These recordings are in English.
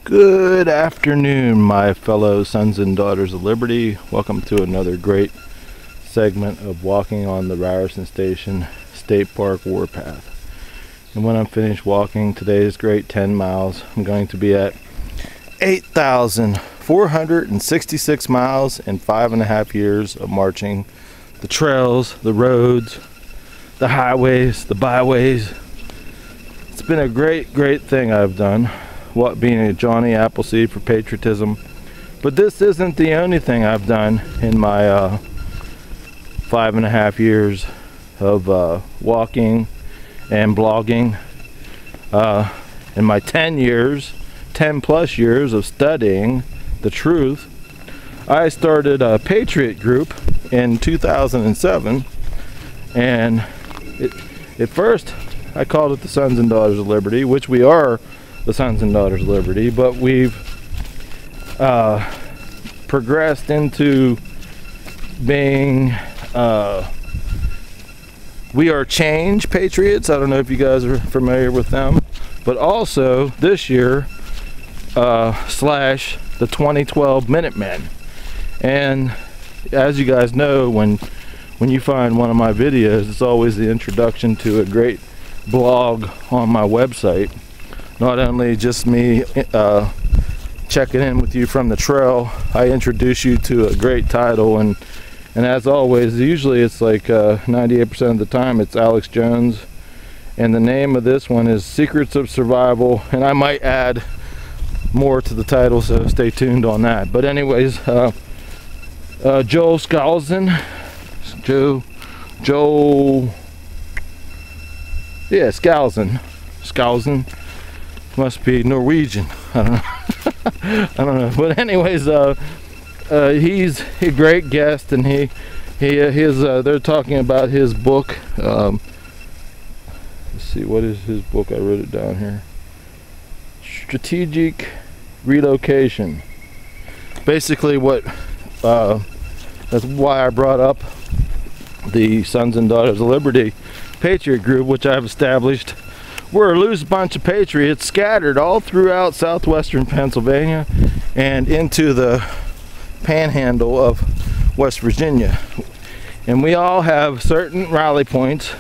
Good afternoon, my fellow sons and daughters of liberty. Welcome to another great segment of walking on the Ryerson Station State Park Warpath. And when I'm finished walking today's great 10 miles, I'm going to be at 8,466 miles in 5.5 years of marching the trails, the roads, the highways, the byways. It's been a great thing I've done, being a Johnny Appleseed for patriotism. But this isn't the only thing I've done in my 5.5 years of walking and blogging. In my 10 plus years of studying the truth, I started a patriot group in 2007, and at first I called it the Sons and Daughters of Liberty, which we are the Sons and Daughters of Liberty, but we've progressed into being we are Change Patriots. I don't know if you guys are familiar with them, but also this year slash the 2012 Minutemen. And as you guys know, when you find one of my videos, it's always the introduction to a great blog on my website. Not only just me checking in with you from the trail, I introduce you to a great title, and as always, usually it's like 98% of the time it's Alex Jones, and the name of this one is Secrets of Survival, and I might add more to the title, so stay tuned on that. But anyways, Joel Skousen, Skousen must be Norwegian. I don't know. I don't know. But anyways, he's a great guest, and they're talking about his book. Let's see, what is his book? I wrote it down here. Strategic Relocation. Basically, that's why I brought up the Sons and Daughters of Liberty Patriot Group, which I've established. We're a loose bunch of patriots scattered all throughout southwestern Pennsylvania and into the panhandle of West Virginia. And we all have certain rally points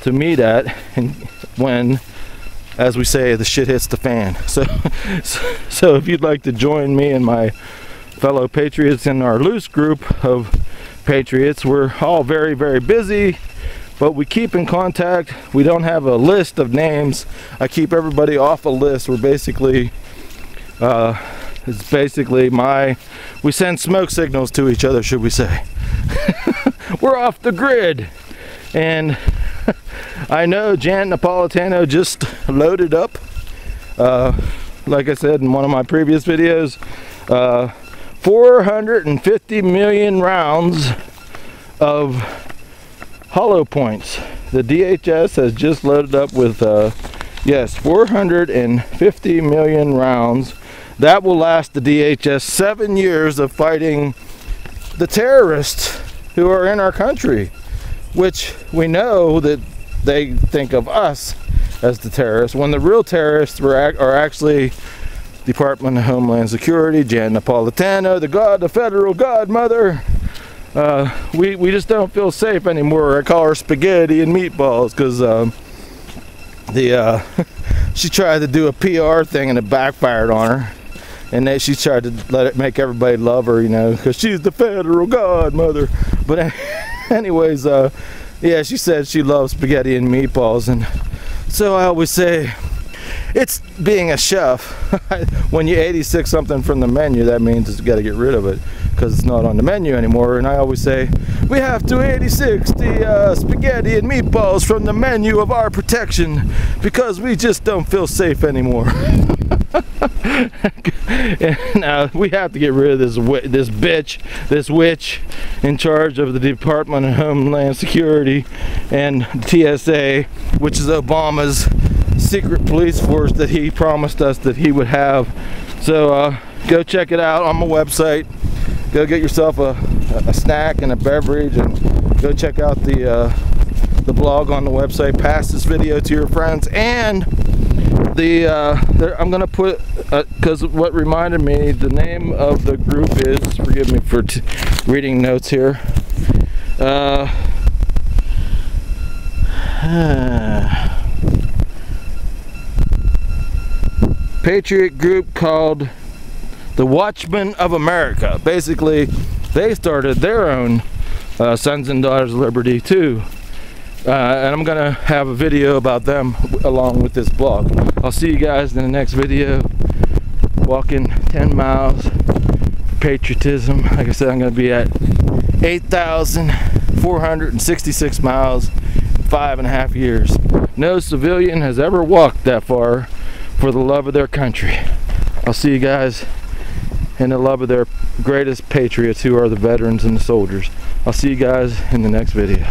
to meet at, and when, as we say, the shit hits the fan. So if you'd like to join me and my fellow patriots in our loose group of patriots, we're all very busy, but we keep in contact. We don't have a list of names. I keep everybody off a list. We're basically we send smoke signals to each other, should we say. We're off the grid. And I know Jan Napolitano just loaded up, like I said in one of my previous videos, 450 million rounds of hollow points. The DHS has just loaded up with 450 million rounds. That will last the DHS 7 years of fighting the terrorists who are in our country, which we know that they think of us as the terrorists, when the real terrorists are actually Department of Homeland Security, Jan Napolitano, the federal godmother. We just don't feel safe anymore. I call her spaghetti and meatballs because she tried to do a PR thing and it backfired on her, and then she tried to make everybody love her, you know, because she's the federal godmother. But anyways, yeah, she said she loves spaghetti and meatballs, and so I always say, it's being a chef. When you 86 something from the menu, that means you got to get rid of it because it's not on the menu anymore. And I always say, we have to 86 the spaghetti and meatballs from the menu of our protection because we just don't feel safe anymore. And we have to get rid of this witch in charge of the Department of Homeland Security and TSA, which is Obama's secret police force that he promised us that he would have. So go check it out on my website. Go get yourself a snack and a beverage, and go check out the blog on the website. Pass this video to your friends, and I'm gonna put, because what reminded me, the name of the group is, forgive me for reading notes here, patriot group called the Watchmen of America. Basically, they started their own Sons and Daughters of Liberty too. And I'm gonna have a video about them along with this blog. I'll see you guys in the next video. Walking 10 miles for patriotism. Like I said, I'm gonna be at 8,466 miles in 5.5 years. No civilian has ever walked that far for the love of their country. I'll see you guys in the love of their greatest patriots, who are the veterans and the soldiers. I'll see you guys in the next video.